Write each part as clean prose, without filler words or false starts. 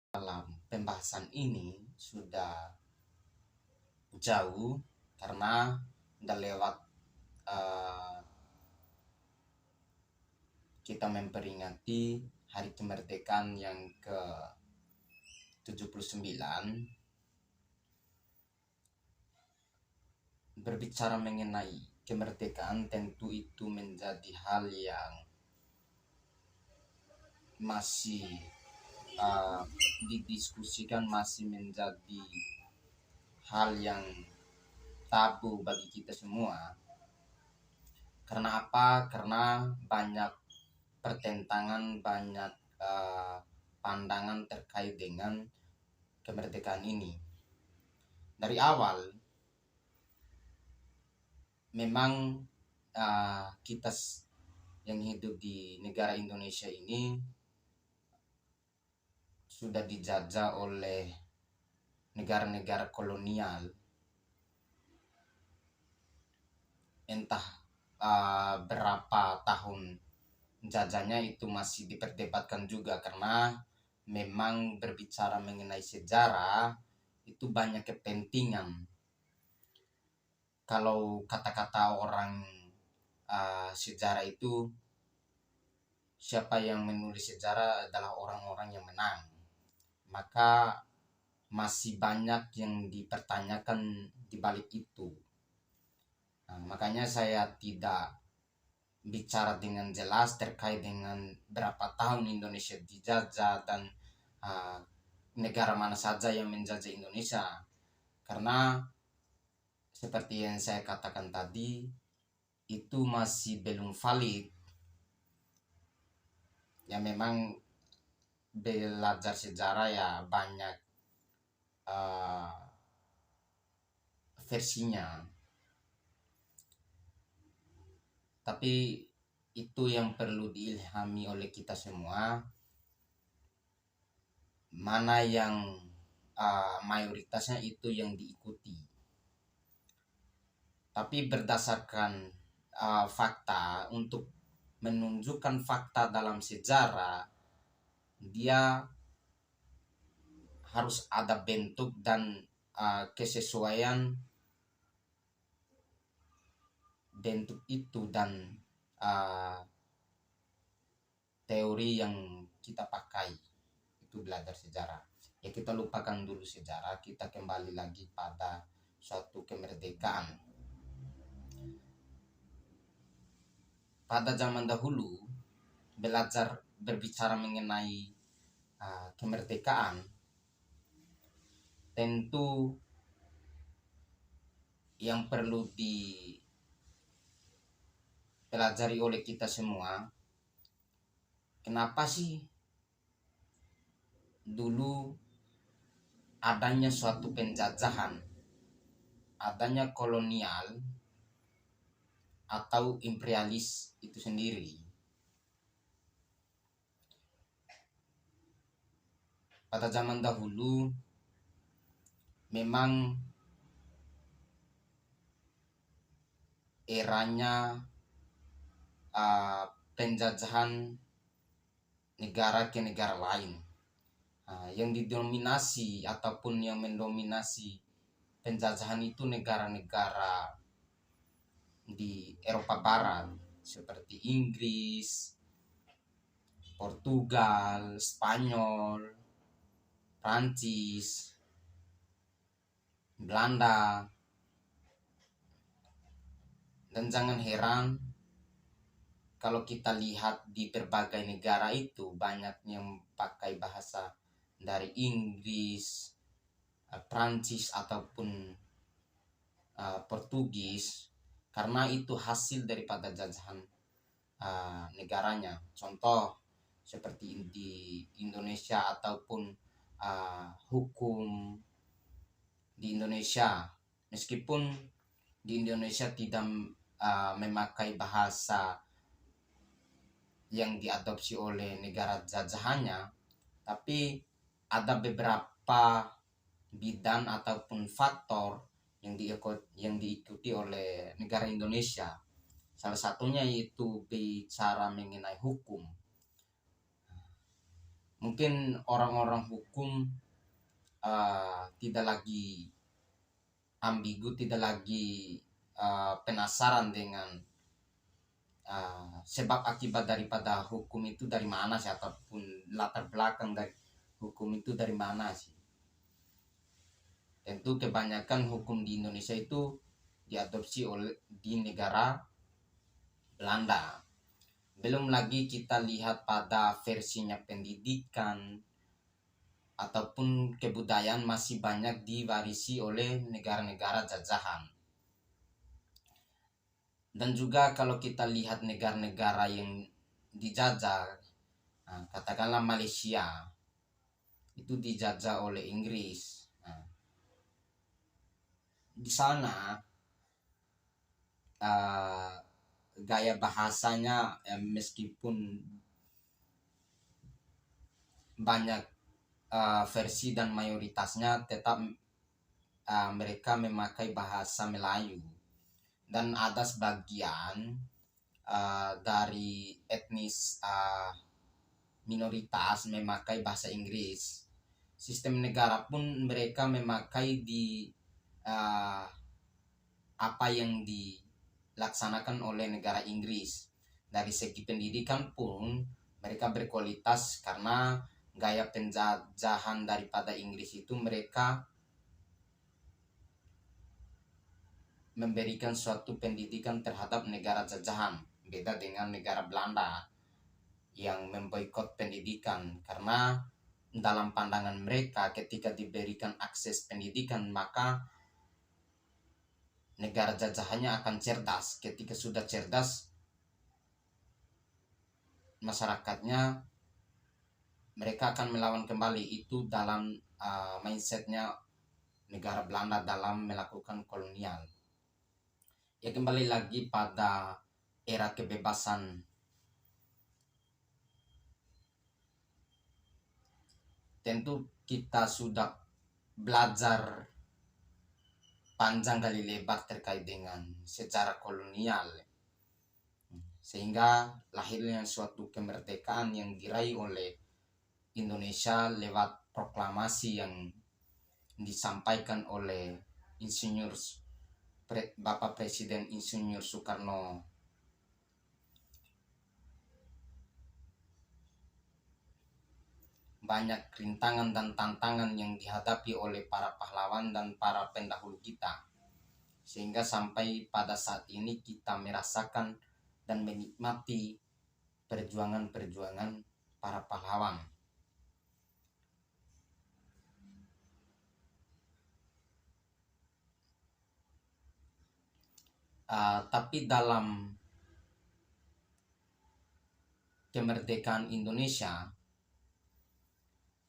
dalam pembahasan ini sudah jauh karena udah lewat kita memperingati hari kemerdekaan yang ke-79. Berbicara mengenai kemerdekaan tentu itu menjadi hal yang masih didiskusikan, masih menjadi hal yang tabu bagi kita semua. Karena apa? Karena banyak pertentangan, banyak pandangan terkait dengan kemerdekaan ini. Dari awal memang kita yang hidup di negara Indonesia ini sudah dijajah oleh negara-negara kolonial. Entah berapa tahun jajahnya itu masih diperdebatkan juga, karena memang berbicara mengenai sejarah itu banyak kepentingan. Kalau kata-kata orang sejarah itu, siapa yang menulis sejarah adalah orang-orang yang menang. Maka masih banyak yang dipertanyakan di balik itu. Makanya saya tidak bicara dengan jelas terkait dengan berapa tahun Indonesia dijajah dan negara mana saja yang menjajah Indonesia. Karena seperti yang saya katakan tadi, itu masih belum valid. Ya memang belajar sejarah ya banyak versinya. Tapi itu yang perlu diilhami oleh kita semua, mana yang mayoritasnya itu yang diikuti. Tapi berdasarkan fakta, untuk menunjukkan fakta dalam sejarah, dia harus ada bentuk dan kesesuaian bentuk itu dan teori yang kita pakai. Itu belajar sejarah. Ya kita lupakan dulu sejarah, kita kembali lagi pada suatu kemerdekaan. Pada zaman dahulu, belajar berbicara mengenai kemerdekaan, tentu yang perlu dipelajari oleh kita semua, kenapa sih dulu adanya suatu penjajahan, adanya kolonial atau imperialis itu sendiri. Pada zaman dahulu memang eranya penjajahan negara ke negara lain. Yang didominasi ataupun yang mendominasi penjajahan itu negara-negara di Eropa Barat seperti Inggris, Portugal, Spanyol, Prancis, Belanda. Dan jangan heran kalau kita lihat di berbagai negara itu banyak yang pakai bahasa dari Inggris, Prancis ataupun Portugis, karena itu hasil daripada jajahan negaranya. Contoh seperti di Indonesia ataupun hukum di Indonesia, meskipun di Indonesia tidak memakai bahasa yang diadopsi oleh negara jajahannya, tapi ada beberapa bidang ataupun faktor yang diikuti oleh negara Indonesia. Salah satunya yaitu bicara mengenai hukum. mungkin orang-orang hukum tidak lagi ambigu, tidak lagi penasaran dengan sebab akibat daripada hukum itu dari mana sih, ataupun latar belakang dari hukum itu dari mana sih. Tentu kebanyakan hukum di Indonesia itu diadopsi oleh di negara Belanda. Belum lagi kita lihat pada versinya pendidikan ataupun kebudayaan masih banyak diwarisi oleh negara-negara jajahan. Dan juga kalau kita lihat negara-negara yang dijajah, katakanlah Malaysia, itu dijajah oleh Inggris. Di sana gaya bahasanya meskipun banyak versi dan mayoritasnya tetap mereka memakai bahasa Melayu, dan ada sebagian dari etnis minoritas memakai bahasa Inggris. Sistem negara pun mereka memakai di apa yang dilaksanakan oleh negara Inggris. Dari segi pendidikan pun mereka berkualitas, karena gaya penjajahan daripada Inggris itu mereka memberikan suatu pendidikan terhadap negara jajahan, beda dengan negara Belanda yang memboikot pendidikan, karena dalam pandangan mereka ketika diberikan akses pendidikan maka negara jajahannya akan cerdas. Ketika sudah cerdas, masyarakatnya mereka akan melawan kembali. Itu dalam mindsetnya negara Belanda dalam melakukan kolonial. Ya, kembali lagi pada era kebebasan. Tentu kita sudah belajar panjang kali lebar terkait dengan sejarah kolonial, sehingga lahirnya suatu kemerdekaan yang diraih oleh Indonesia lewat proklamasi yang disampaikan oleh Bapak Presiden Insinyur Soekarno. Banyak rintangan dan tantangan yang dihadapi oleh para pahlawan dan para pendahulu kita, sehingga sampai pada saat ini kita merasakan dan menikmati perjuangan-perjuangan para pahlawan. Tapi dalam kemerdekaan Indonesia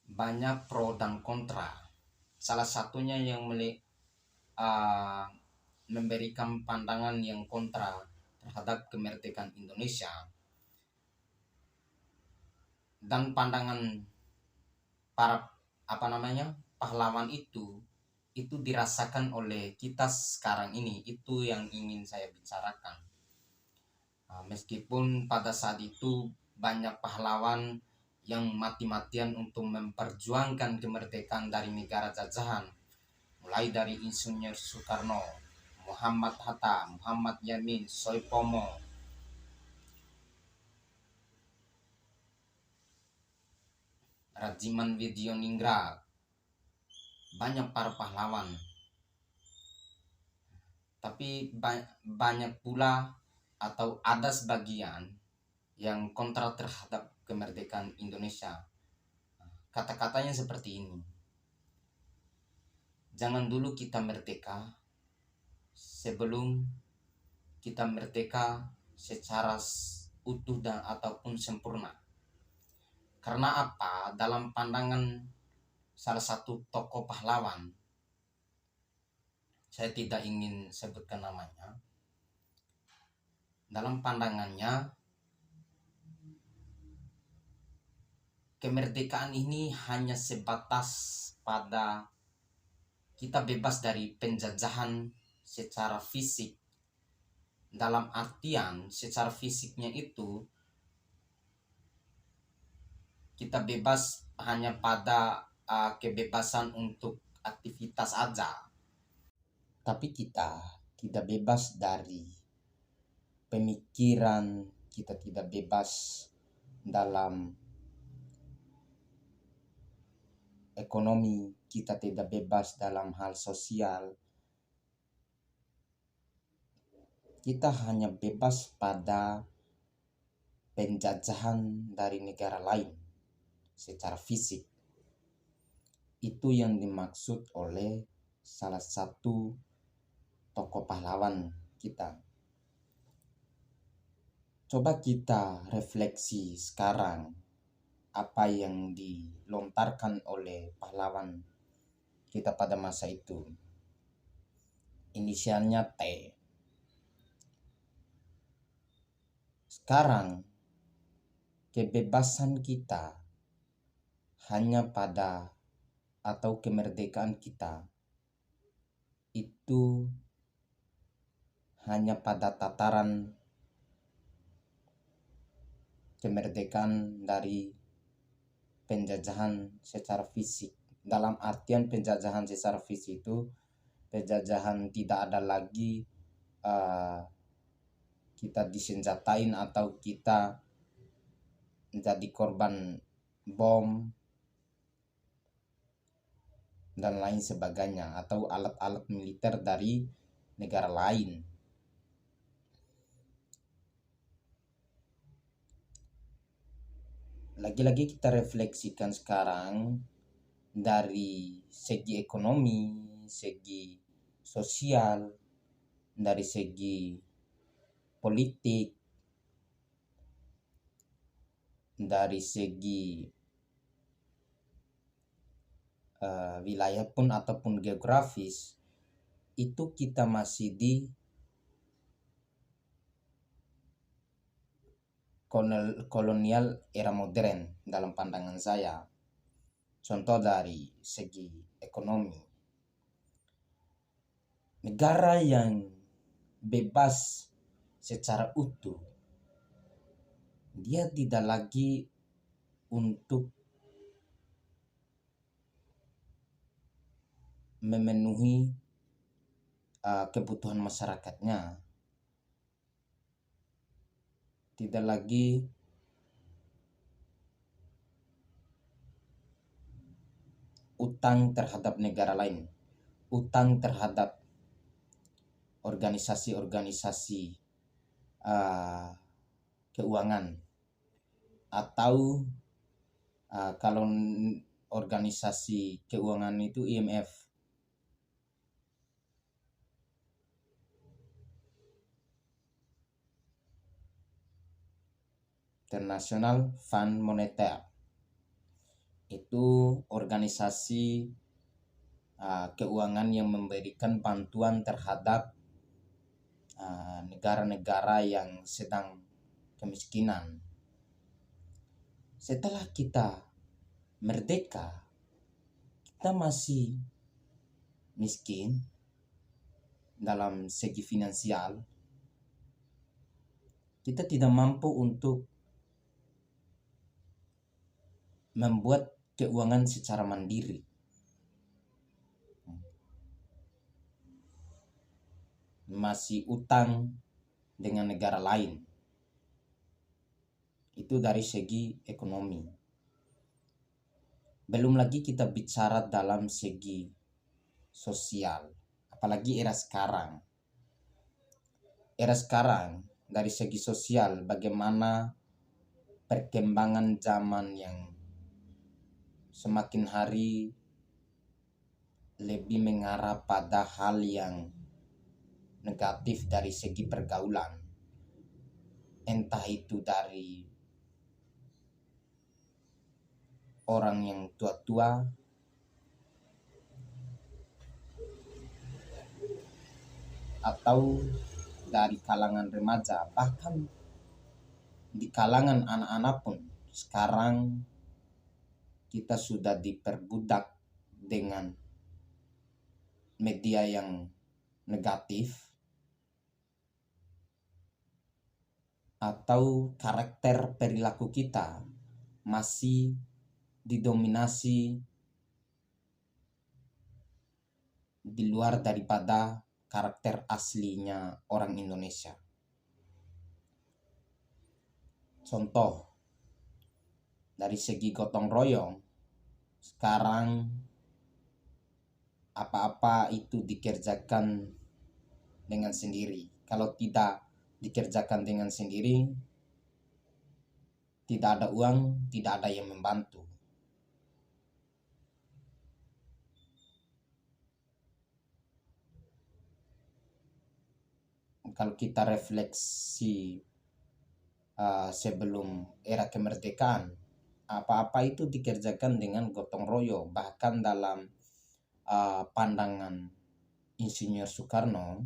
banyak pro dan kontra. Salah satunya yang memberikan pandangan yang kontra terhadap kemerdekaan Indonesia, dan pandangan para pahlawan itu dirasakan oleh kita sekarang ini. Itu yang ingin saya bicarakan. Meskipun pada saat itu banyak pahlawan yang mati-matian untuk memperjuangkan kemerdekaan dari negara jajahan, mulai dari Insinyur Soekarno, Muhammad Hatta, Muhammad Yamin, Soepomo, Rajiman Widioningrat, banyak para pahlawan. Tapi banyak pula atau ada sebagian yang kontra terhadap kemerdekaan Indonesia. Kata-katanya seperti ini: jangan dulu kita merdeka sebelum kita merdeka secara utuh dan ataupun sempurna. Karena apa? Dalam pandangan salah satu tokoh pahlawan, saya tidak ingin sebutkan namanya, dalam pandangannya kemerdekaan ini hanya sebatas pada kita bebas dari penjajahan secara fisik. Dalam artian secara fisiknya itu kita bebas hanya pada kebebasan untuk aktivitas aja, tapi kita tidak bebas dari pemikiran, kita tidak bebas dalam ekonomi, kita tidak bebas dalam hal sosial. Kita hanya bebas pada penjajahan dari negara lain secara fisik. Itu yang dimaksud oleh salah satu tokoh pahlawan kita. Coba kita refleksi sekarang apa yang dilontarkan oleh pahlawan kita pada masa itu. Inisialnya T. Sekarang kebebasan kita hanya pada atau kemerdekaan kita itu hanya pada tataran kemerdekaan dari penjajahan secara fisik. Dalam artian penjajahan secara fisik itu penjajahan tidak ada lagi kita disenjatain atau kita menjadi korban bom dan lain sebagainya atau alat-alat militer dari negara lain. Lagi-lagi kita refleksikan sekarang dari segi ekonomi, segi sosial, dari segi politik, dari segi wilayah pun ataupun geografis, itu kita masih di kolonial era modern dalam pandangan saya. Contoh dari segi ekonomi, negara yang bebas secara utuh, dia tidak lagi untuk memenuhi kebutuhan masyarakatnya, tidak lagi utang terhadap negara lain, utang terhadap organisasi-organisasi keuangan, atau kalau organisasi keuangan itu IMF, International Fund Moneter, itu organisasi keuangan yang memberikan bantuan terhadap negara-negara yang sedang kemiskinan. Setelah kita merdeka, kita masih miskin dalam segi finansial. Kita tidak mampu untuk membuat keuangan secara mandiri. Masih utang dengan negara lain. Itu dari segi ekonomi. Belum lagi kita bicara dalam segi sosial, apalagi era sekarang. Era sekarang dari segi sosial, bagaimana perkembangan zaman yang semakin hari lebih mengarah pada hal yang negatif dari segi pergaulan, entah itu dari orang yang tua-tua atau dari kalangan remaja, bahkan di kalangan anak-anak pun sekarang kita sudah diperbudak dengan media yang negatif atau karakter perilaku kita masih didominasi di luar daripada karakter aslinya orang Indonesia. Contoh, dari segi gotong royong, sekarang apa-apa itu dikerjakan dengan sendiri. Kalau tidak dikerjakan dengan sendiri, tidak ada uang, tidak ada yang membantu. Kalau kita refleksi sebelum era kemerdekaan, apa-apa itu dikerjakan dengan gotong royong. Bahkan dalam pandangan Insinyur Soekarno,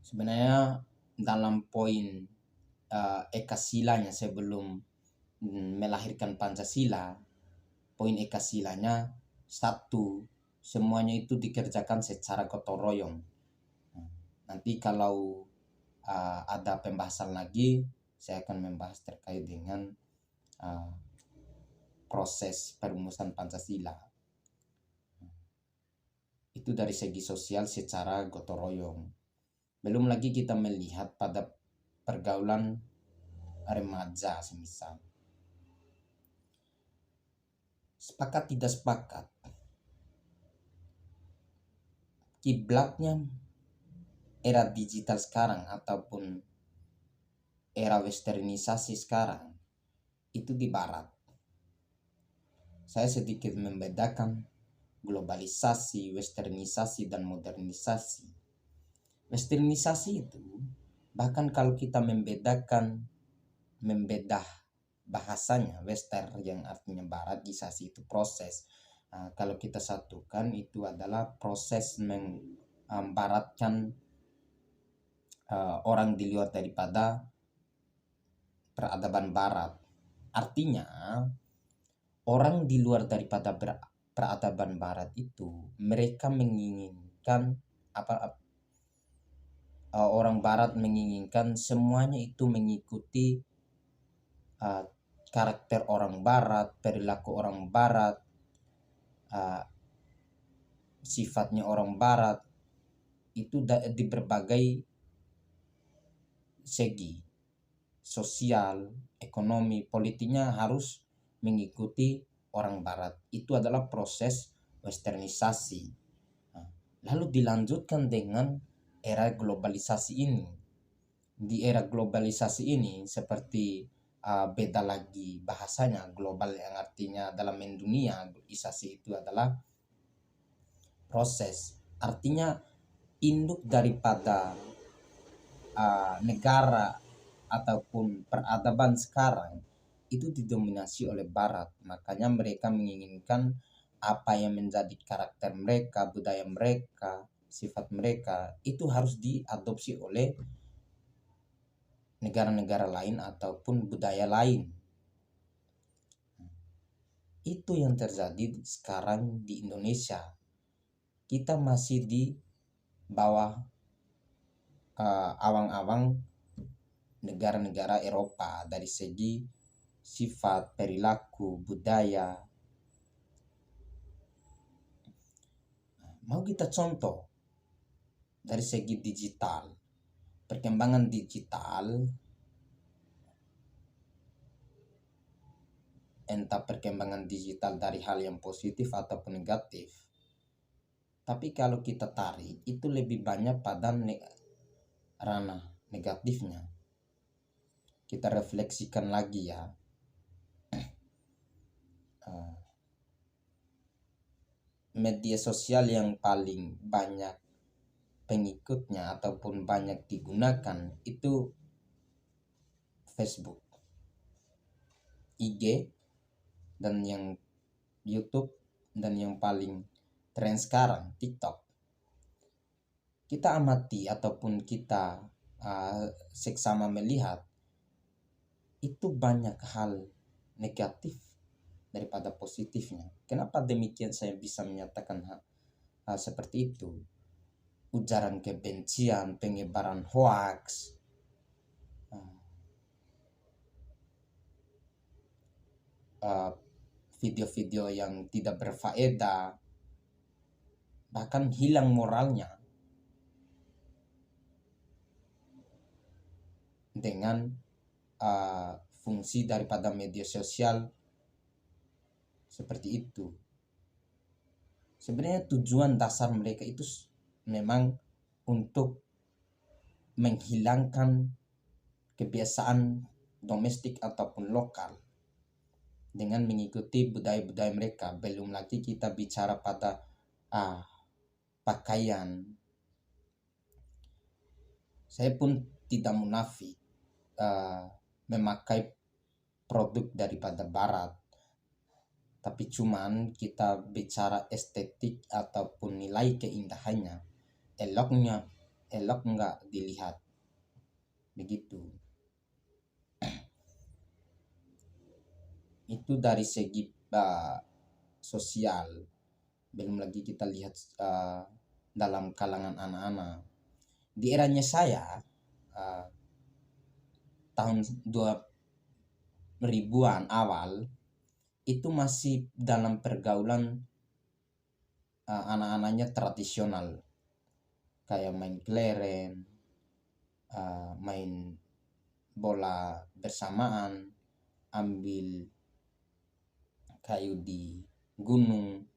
sebenarnya dalam poin eka silanya sebelum melahirkan Pancasila, poin eka silanya 1, semuanya itu dikerjakan secara gotong royong. Nanti kalau ada pembahasan lagi, saya akan membahas terkait dengan proses perumusan Pancasila. Itu dari segi sosial secara gotong royong. Belum lagi kita melihat pada pergaulan remaja semisal. Sepakat tidak sepakat, kiblatnya era digital sekarang ataupun era westernisasi sekarang itu di barat. Saya sedikit membedakan globalisasi, westernisasi, dan modernisasi. Westernisasi itu, bahkan kalau kita membedah bahasanya, western yang artinya barat, isasi itu proses. Kalau kita satukan itu adalah proses membaratkan orang di luar daripada peradaban barat. Artinya orang di luar daripada peradaban barat itu, mereka menginginkan orang barat menginginkan semuanya itu mengikuti karakter orang barat, perilaku orang barat, sifatnya orang barat itu di berbagai segi, sosial, ekonomi, politiknya harus mengikuti orang barat. Itu adalah proses westernisasi. Lalu dilanjutkan dengan era globalisasi ini. Di era globalisasi ini seperti beda lagi bahasanya, global yang artinya dalam mendunia, globalisasi itu adalah proses. Artinya induk daripada negara ataupun peradaban sekarang itu didominasi oleh barat. Makanya mereka menginginkan apa yang menjadi karakter mereka, budaya mereka, sifat mereka itu harus diadopsi oleh negara-negara lain ataupun budaya lain. Itu yang terjadi sekarang di Indonesia. Kita masih di bawah awang-awang negara-negara Eropa dari segi sifat, perilaku, budaya. Mau kita contoh dari segi digital, perkembangan digital, entah perkembangan digital dari hal yang positif ataupun negatif. Tapi kalau kita tarik, itu lebih banyak pada ranah negatifnya. Kita refleksikan lagi ya. Media sosial yang paling banyak pengikutnya ataupun banyak digunakan itu Facebook, IG, dan yang YouTube, dan yang paling tren sekarang TikTok. Kita amati ataupun kita seksama melihat itu banyak hal negatif daripada positifnya. Kenapa demikian saya bisa menyatakan hal seperti itu? Ujaran kebencian, penyebaran hoaks, video-video yang tidak berfaedah, bahkan hilang moralnya dengan fungsi daripada media sosial seperti itu. Sebenarnya tujuan dasar mereka itu memang untuk menghilangkan kebiasaan domestik ataupun lokal dengan mengikuti budaya-budaya mereka. Belum lagi kita bicara pada pakaian. Saya pun tidak munafik memakai produk daripada barat, tapi cuman kita bicara estetik ataupun nilai keindahannya, elok nggak dilihat begitu. Itu dari segi sosial. Belum lagi kita lihat dalam kalangan anak-anak. Di eranya saya tahun 2000-an awal itu masih dalam pergaulan anak-anaknya tradisional, kayak main kelereng, main bola bersamaan, ambil kayu di gunung.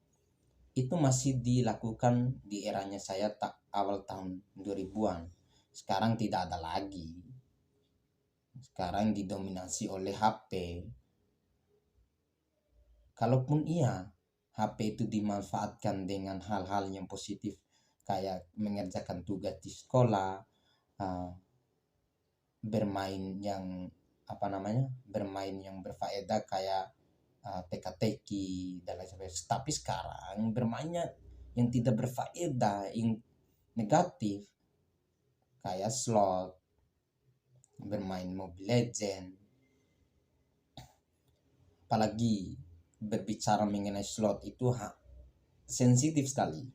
Itu masih dilakukan di eranya saya awal tahun 2000-an. Sekarang tidak ada lagi. Sekarang didominasi oleh HP. Kalaupun iya, HP itu dimanfaatkan dengan hal-hal yang positif, kayak mengerjakan tugas di sekolah, bermain yang bermain yang berfaedah kayak teka-teki dan lain sebagainya. Tapi sekarang bermainnya yang tidak berfaedah, yang negatif, kayak slot, bermain Mobile Legend. Apalagi berbicara mengenai slot itu sensitif sekali.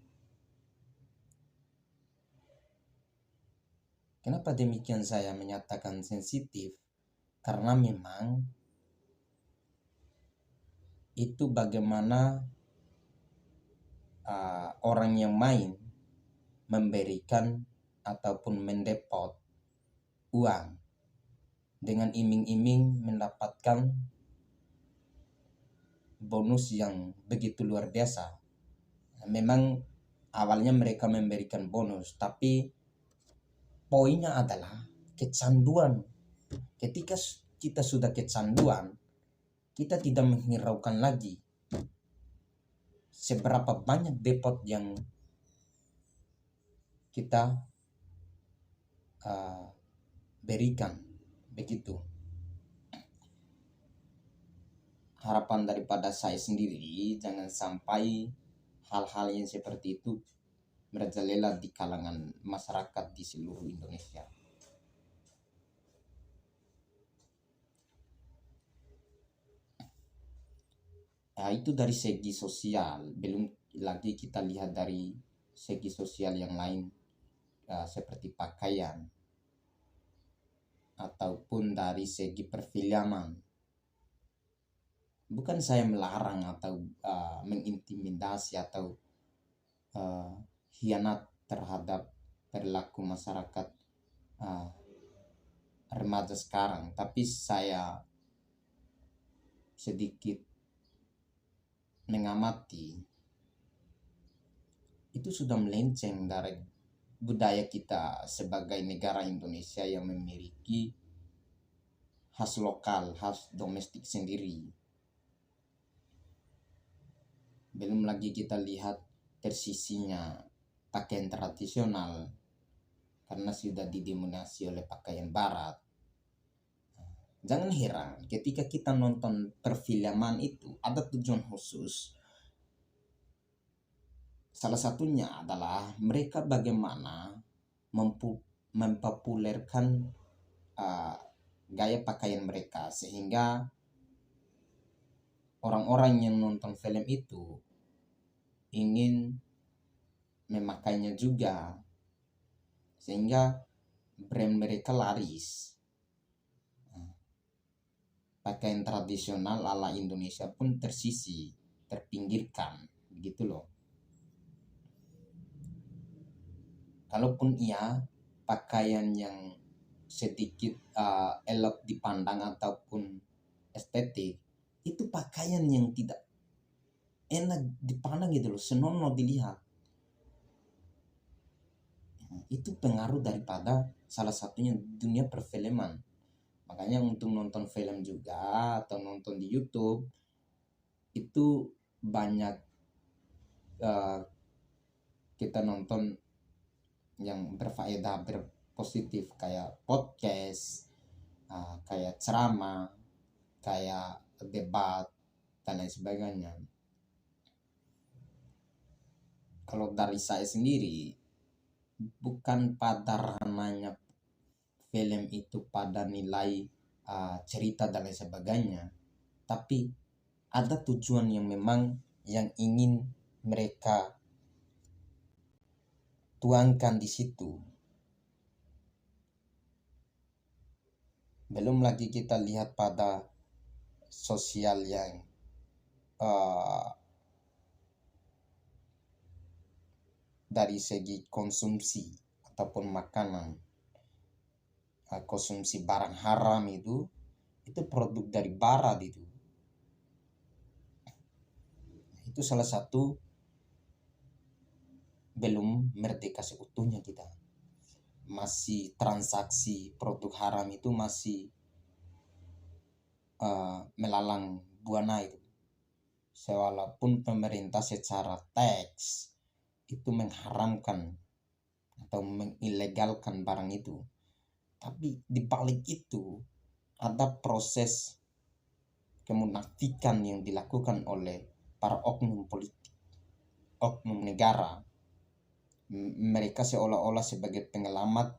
Kenapa demikian saya menyatakan sensitif? Karena memang itu bagaimana orang yang main memberikan ataupun mendepot uang dengan iming-iming mendapatkan bonus yang begitu luar biasa. Memang awalnya mereka memberikan bonus, tapi poinnya adalah kecanduan. Ketika kita sudah kecanduan, kita tidak menghiraukan lagi seberapa banyak depot yang kita berikan, begitu. Harapan daripada saya sendiri, jangan sampai hal-hal yang seperti itu merajalela di kalangan masyarakat di seluruh Indonesia. Itu dari segi sosial. Belum lagi kita lihat dari segi sosial yang lain, seperti pakaian ataupun dari segi perfilman. Bukan saya melarang atau mengintimidasi atau khianat terhadap perilaku masyarakat remaja sekarang, tapi saya sedikit mengamati, itu sudah melenceng dari budaya kita sebagai negara Indonesia yang memiliki khas lokal, khas domestik sendiri. Belum lagi kita lihat tersisinya pakaian tradisional karena sudah didominasi oleh pakaian barat. Jangan heran ketika kita nonton perfilman itu ada tujuan khusus. Salah satunya adalah mereka bagaimana mempopulerkan gaya pakaian mereka, sehingga orang-orang yang nonton film itu ingin memakainya juga, sehingga brand mereka laris. pakaian tradisional ala Indonesia pun tersisi, terpinggirkan, begitu loh. Kalaupun iya pakaian yang sedikit elok dipandang ataupun estetik, itu pakaian yang tidak enak dipandang gitu loh, senonoh dilihat. Itu pengaruh daripada salah satunya dunia perfilman. Makanya untuk nonton film juga atau nonton di YouTube itu banyak kita nonton yang berfaedah, berpositif, kayak podcast, kayak ceramah, kayak debat dan lain sebagainya. Kalau dari saya sendiri, bukan pada ranahnya film itu pada nilai cerita dan lain sebagainya, tapi ada tujuan yang memang yang ingin mereka tuangkan di situ. Belum lagi kita lihat pada sosial yang dari segi konsumsi ataupun makanan, konsumsi barang haram itu produk dari barat itu salah satu belum merdeka seutuhnya kita. Masih transaksi produk haram itu masih melalang buana itu. Walaupun pemerintah secara teks itu mengharamkan atau mengilegalkan barang itu, tapi di balik itu ada proses kemunafikan yang dilakukan oleh para oknum politik, oknum negara. Mereka seolah-olah sebagai penyelamat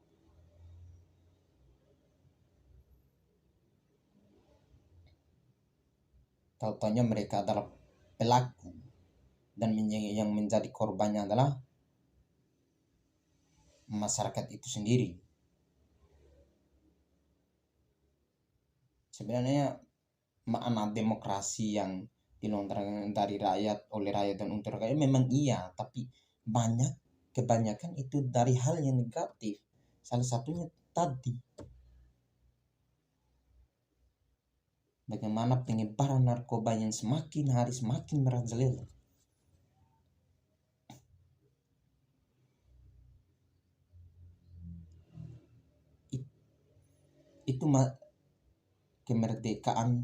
tahu-tahunya mereka adalah pelaku dan yang menjadi korbannya adalah masyarakat itu sendiri. Sebenarnya makna demokrasi yang dilontarkan dari rakyat, oleh rakyat dan untuk rakyat memang iya, tapi kebanyakan itu dari hal yang negatif. Salah satunya tadi, bagaimana penyebaran narkoba yang semakin hari semakin merajalela. Itu kemerdekaan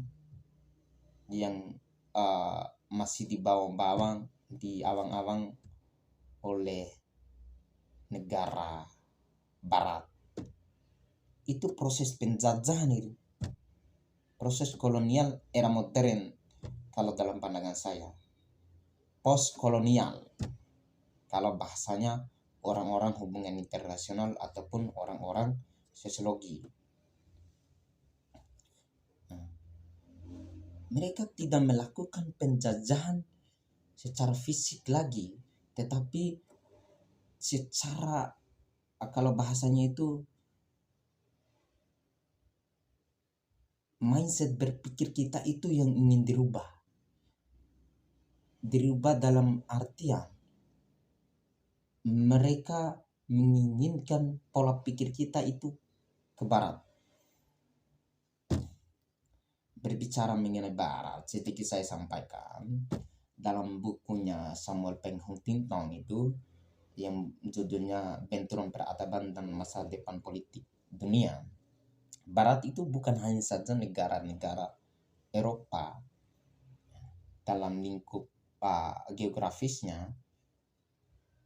yang masih dibawa-bawa di awang-awang oleh negara barat. Itu proses penjajahan itu, proses kolonial era modern kalau dalam pandangan saya, post kolonial kalau bahasanya orang-orang hubungan internasional ataupun orang-orang sosiologi. Mereka tidak melakukan penjajahan secara fisik lagi, tetapi secara kalau bahasanya itu mindset berpikir kita itu yang ingin dirubah dalam artian mereka menginginkan pola pikir kita itu ke barat. Berbicara mengenai barat, sedikit saya sampaikan dalam bukunya Samuel Peng Huntington itu yang judulnya Benturan Peradaban dan Masa Depan Politik Dunia. Barat itu bukan hanya saja negara-negara Eropa dalam lingkup geografisnya,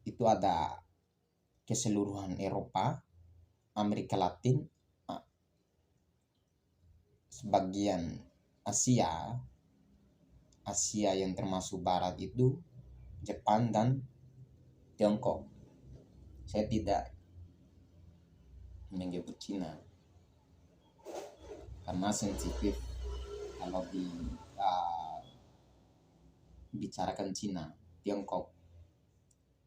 itu ada keseluruhan Eropa, Amerika Latin, sebagian Asia yang termasuk barat itu Jepang dan Tiongkok. Saya tidak menyebut Cina karena sensitif kalau bicarakan Cina, Tiongkok.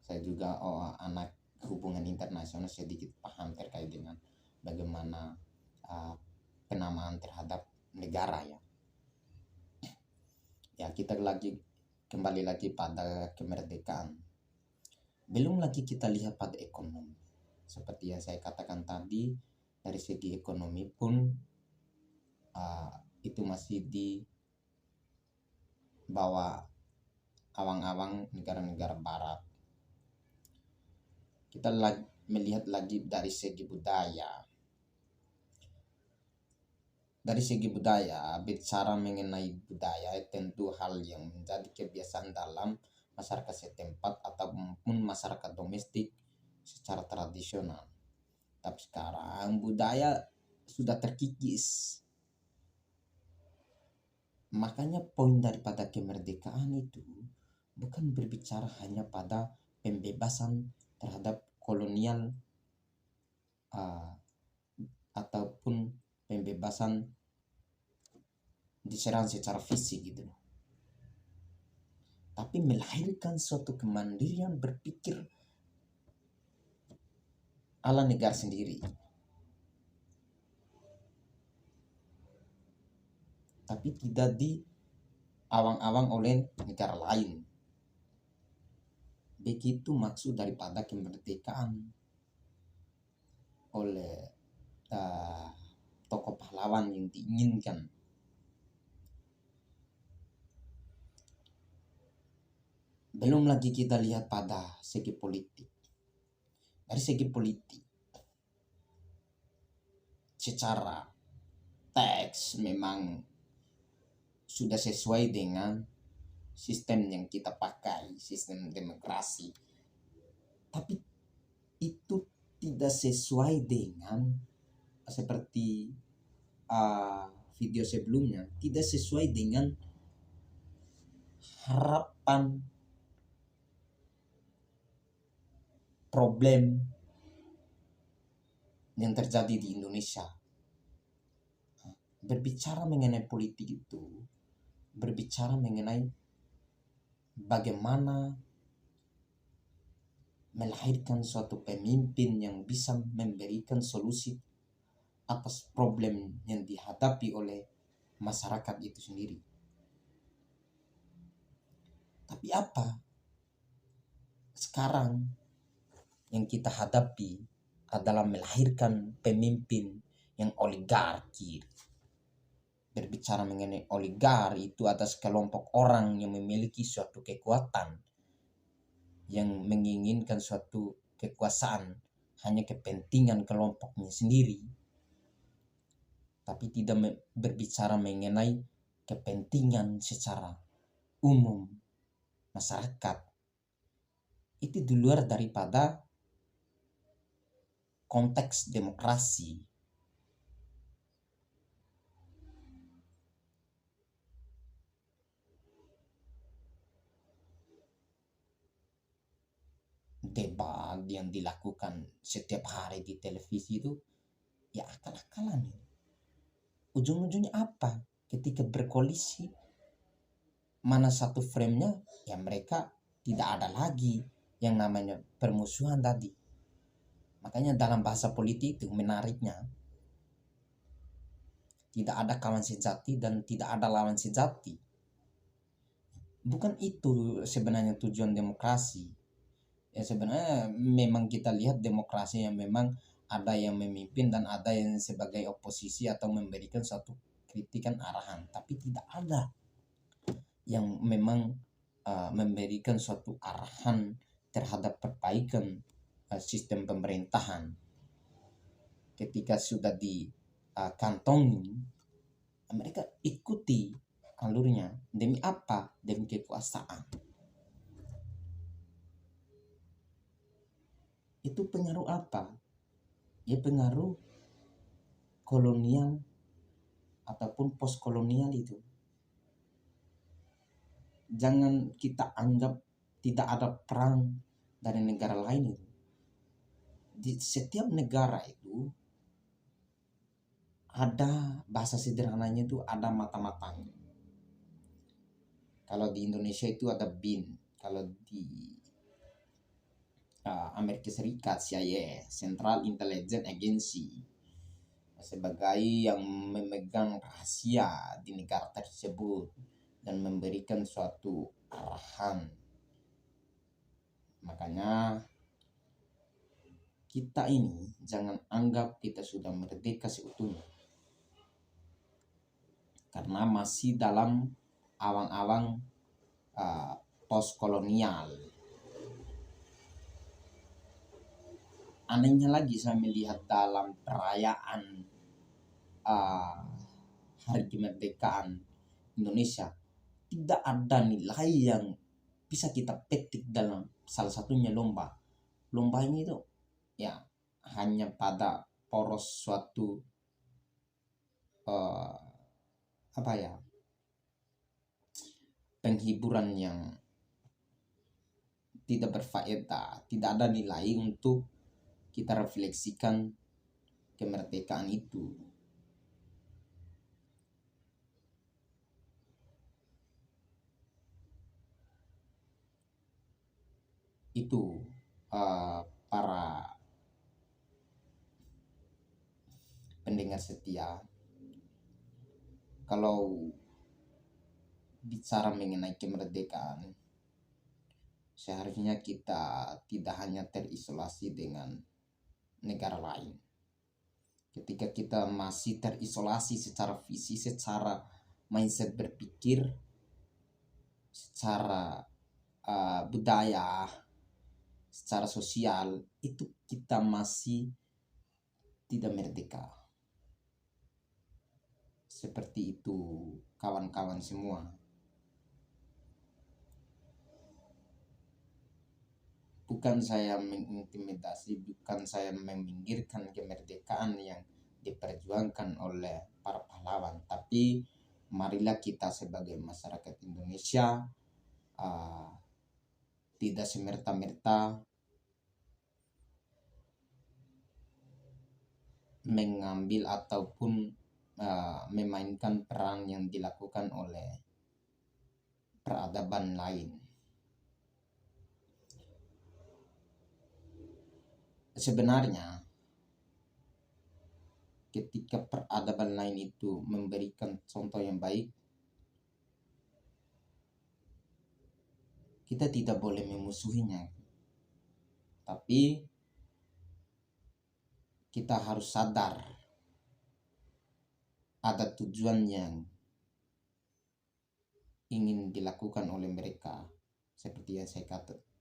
Saya juga anak hubungan internasional, sedikit paham terkait dengan bagaimana penamaan terhadap negara ya. Ya, kita kembali lagi pada kemerdekaan. Belum lagi kita lihat pada ekonomi. Seperti yang saya katakan tadi, dari segi ekonomi pun itu masih di bawah awang-awang negara-negara barat. Kita melihat lagi dari segi budaya. Dari segi budaya, bicara mengenai budaya tentu hal yang menjadi kebiasaan dalam masyarakat setempat ataupun masyarakat domestik secara tradisional. Tapi sekarang budaya sudah terkikis. Makanya poin daripada kemerdekaan itu bukan berbicara hanya pada pembebasan terhadap kolonial ataupun pembebasan diserang secara fisik gitu loh. Tapi melahirkan suatu kemandirian berpikir ala negara sendiri. Tapi tidak di awang-awang oleh negara lain. Begitu maksud daripada kemerdekaan oleh tokoh pahlawan yang diinginkan. Belum lagi kita lihat pada segi politik. Dari segi politik, secara teks memang sudah sesuai dengan sistem yang kita pakai, sistem demokrasi. Tapi itu tidak sesuai dengan seperti video sebelumnya, tidak sesuai dengan harapan problem yang terjadi di Indonesia. Berbicara mengenai politik itu berbicara mengenai bagaimana melahirkan suatu pemimpin yang bisa memberikan solusi atas problem yang dihadapi oleh masyarakat itu sendiri. Tapi apa sekarang yang kita hadapi adalah melahirkan pemimpin yang oligarki. Berbicara mengenai oligarki itu atas kelompok orang yang memiliki suatu kekuatan, yang menginginkan suatu kekuasaan hanya kepentingan kelompoknya sendiri, tapi tidak berbicara mengenai kepentingan secara umum masyarakat. Itu di luar daripada konteks demokrasi. Debat yang dilakukan setiap hari di televisi itu ya akal-akalan. Ujung-ujungnya apa? Ketika berkoalisi, mana satu frame-nya, ya mereka tidak ada lagi yang namanya permusuhan tadi. Makanya dalam bahasa politik itu menariknya, tidak ada kawan sejati dan tidak ada lawan sejati. Bukan itu sebenarnya tujuan demokrasi. Ya sebenarnya memang kita lihat demokrasi yang memang ada yang memimpin dan ada yang sebagai oposisi atau memberikan suatu kritikan arahan. Tapi tidak ada yang memang memberikan suatu arahan terhadap perbaikan sistem pemerintahan. Ketika sudah dikantongi, mereka ikuti alurnya. Demi apa? Demi kekuasaan. Itu pengaruh apa? Ya pengaruh kolonial ataupun postkolonial itu. Jangan kita anggap tidak ada perang dari negara lain itu. Di setiap negara itu ada, bahasa sederhananya itu ada mata-matanya. Kalau di Indonesia itu ada BIN, kalau di Amerika Serikat CIA, Central Intelligence Agency, sebagai yang memegang rahasia di negara tersebut, dan memberikan suatu arahan. Makanya kita ini jangan anggap kita sudah merdeka seutuhnya, karena masih dalam awang-awang post kolonial. Anehnya lagi, saya melihat dalam perayaan hari kemerdekaan Indonesia tidak ada nilai yang bisa kita petik dalam salah satunya lomba. Lomba ini tuh ya hanya pada poros suatu penghiburan yang tidak berfaedah, tidak ada nilai untuk kita refleksikan kemerdekaan itu. Itu para pendengar setia, kalau bicara mengenai kemerdekaan, seharusnya kita tidak hanya terisolasi dengan negara lain. Ketika kita masih terisolasi secara visi, secara mindset berpikir, secara budaya, secara sosial, itu kita masih tidak merdeka. Seperti itu kawan-kawan semua. Bukan saya mengintimidasi, bukan saya meminggirkan kemerdekaan yang diperjuangkan oleh para pahlawan, tapi marilah kita sebagai masyarakat Indonesia tidak semerta-merta mengambil ataupun memainkan peran yang dilakukan oleh peradaban lain. Sebenarnya ketika peradaban lain itu memberikan contoh yang baik, kita tidak boleh memusuhinya, tapi kita harus sadar ada tujuan yang ingin dilakukan oleh mereka. Seperti yang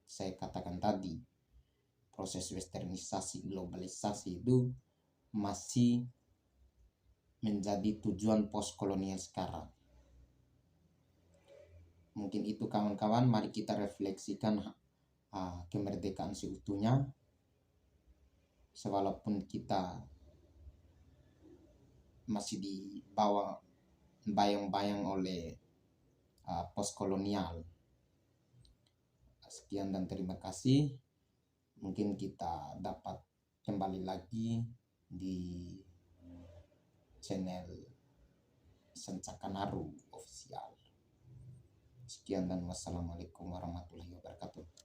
saya katakan tadi, proses westernisasi, globalisasi itu masih menjadi tujuan postkolonial sekarang. Mungkin itu kawan-kawan, mari kita refleksikan kemerdekaan seutuhnya. Walaupun kita masih dibawa bayang-bayang oleh postkolonial. Sekian dan terima kasih. Mungkin kita dapat kembali lagi di channel Sancakanaru Official. Sekian dan wassalamualaikum warahmatullahi wabarakatuh.